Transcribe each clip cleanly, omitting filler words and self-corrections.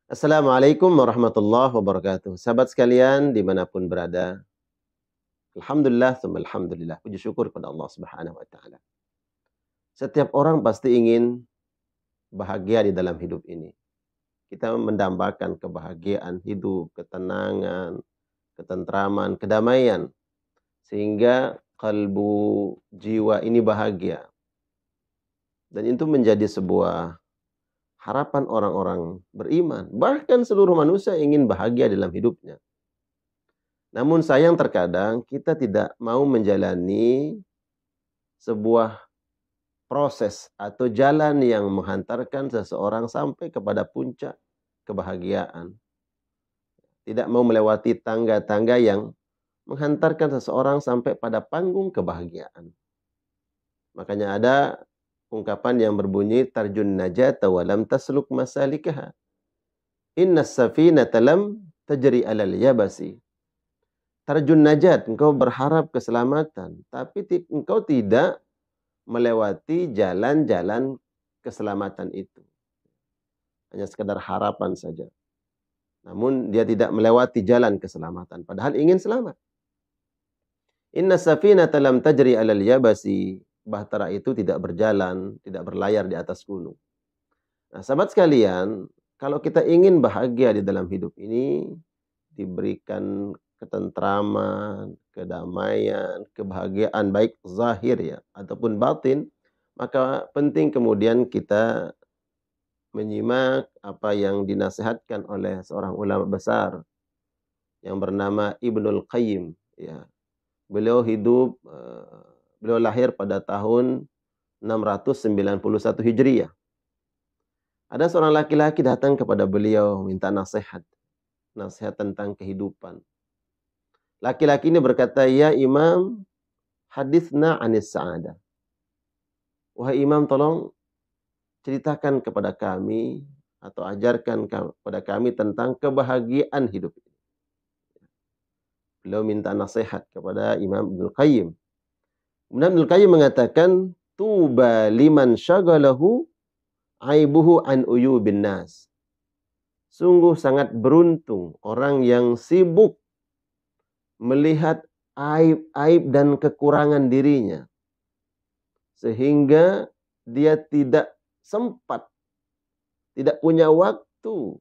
Assalamualaikum warahmatullahi wabarakatuh. Sahabat sekalian dimanapun berada, alhamdulillah, tsumma alhamdulillah. Puji syukur kepada Allah Subhanahu wa taala. Setiap orang pasti ingin bahagia di dalam hidup ini. Kita mendambakan kebahagiaan hidup, ketenangan, ketentraman, kedamaian sehingga kalbu jiwa ini bahagia. Dan itu menjadi sebuah harapan orang-orang beriman. Bahkan seluruh manusia ingin bahagia dalam hidupnya. Namun sayang terkadang kita tidak mau menjalani sebuah proses atau jalan yang menghantarkan seseorang sampai kepada puncak kebahagiaan. Tidak mau melewati tangga-tangga yang menghantarkan seseorang sampai pada panggung kebahagiaan. Makanya ada ungkapan yang berbunyi tarjun najata wa lam tasluk masalikaha. Innas safinata lam tajri alal yabasi. Tarjun najat, engkau berharap keselamatan, tapi engkau tidak melewati jalan-jalan keselamatan itu. Hanya sekedar harapan saja. Namun dia tidak melewati jalan keselamatan, padahal ingin selamat. Inna safinata lam tajri alal yabasi. Bahtera itu tidak berjalan, tidak berlayar di atas gunung. Nah, sahabat sekalian, kalau kita ingin bahagia di dalam hidup ini, diberikan ketentraman, kedamaian, kebahagiaan baik zahir ya ataupun batin, maka penting kemudian kita menyimak apa yang dinasihatkan oleh seorang ulama besar yang bernama Ibnul Qayyim ya. Beliau hidup beliau lahir pada tahun 691 Hijriah. Ada seorang laki-laki datang kepada beliau minta nasihat tentang kehidupan. Laki-laki ini berkata, "Ya Imam, hadithna anis sa'adah." Wahai Imam, tolong ceritakan kepada kami atau ajarkan kepada kami tentang kebahagiaan hidup ini. Beliau minta nasihat kepada Imam Ibnul Qayyim. Kemudian Ibnul Qayyim mengatakan, "Tuba liman syagalahu aibuhu an uyubin nas." Sungguh sangat beruntung orang yang sibuk melihat aib-aib dan kekurangan dirinya. Sehingga dia tidak sempat, tidak punya waktu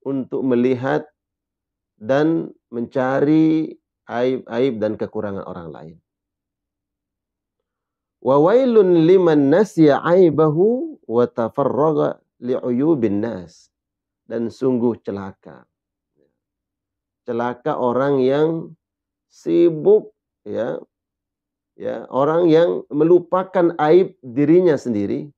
untuk melihat dan mencari aib-aib dan kekurangan orang lain. Wa wailun liman nasiya aibahu wa tafarraga li'uyubin nas. Dan sungguh celaka. Celaka orang yang sibuk ya, orang yang melupakan aib dirinya sendiri,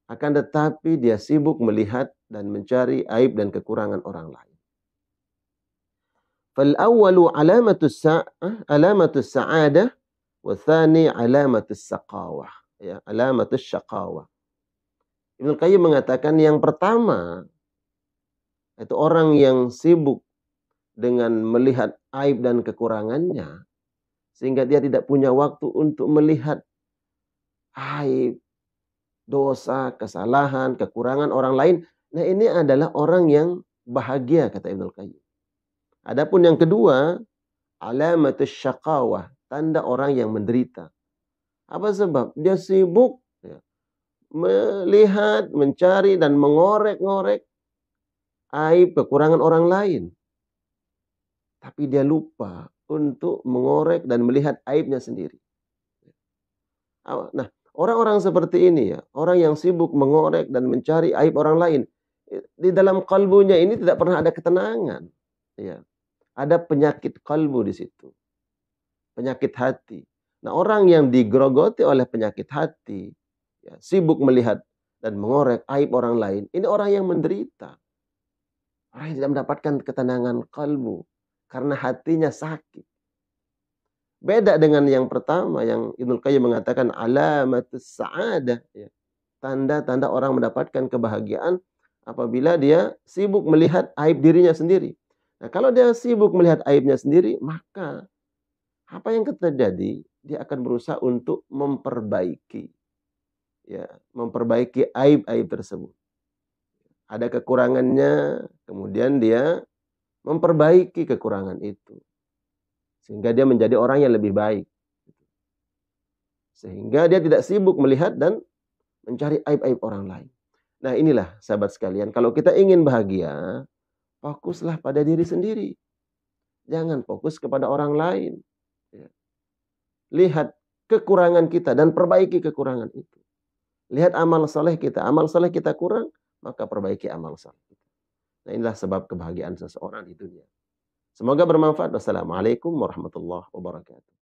akan tetapi dia sibuk melihat dan mencari aib dan kekurangan orang lain. Fal awwalu alamatus sa'adah wa tsani alamatus saqawah. Ya, alamatus syaqawah. Ibnu Qayyim mengatakan yang pertama itu orang yang sibuk dengan melihat aib dan kekurangannya sehingga dia tidak punya waktu untuk melihat aib, dosa, kesalahan, kekurangan orang lain. Nah, ini adalah orang yang bahagia kata Ibnu Qayyim. Adapun yang kedua, alamatus syaqawah, tanda orang yang menderita. Apa sebab? Dia sibuk melihat, mencari dan mengorek-ngorek aib, kekurangan orang lain. Tapi dia lupa untuk mengorek dan melihat aibnya sendiri. Nah, orang-orang seperti ini ya, orang yang sibuk mengorek dan mencari aib orang lain, di dalam kalbunya ini tidak pernah ada ketenangan. Ya. Ada penyakit kalbu di situ. Penyakit hati. Nah, orang yang digerogoti oleh penyakit hati, ya, sibuk melihat dan mengorek aib orang lain, ini orang yang menderita. Orang yang tidak mendapatkan ketenangan kalbu karena hatinya sakit. Beda dengan yang pertama yang Ibnu Qayyim mengatakan alamatus sa'adah, ya. Tanda-tanda orang mendapatkan kebahagiaan apabila dia sibuk melihat aib dirinya sendiri. Nah, kalau dia sibuk melihat aibnya sendiri, maka apa yang terjadi? Dia akan berusaha untuk memperbaiki, ya, memperbaiki aib-aib tersebut. ada kekurangannya, kemudian dia memperbaiki kekurangan itu. Sehingga dia menjadi orang yang lebih baik. Sehingga dia tidak sibuk melihat dan mencari aib-aib orang lain. Nah inilah sahabat sekalian, kalau kita ingin bahagia, fokuslah pada diri sendiri. Jangan fokus kepada orang lain. Ya. Lihat kekurangan kita dan perbaiki kekurangan itu. Lihat amal soleh kita kurang, maka perbaiki amal soleh kita. Nah inilah sebab kebahagiaan seseorang di dunia. Semoga bermanfaat. Wassalamualaikum warahmatullahi wabarakatuh.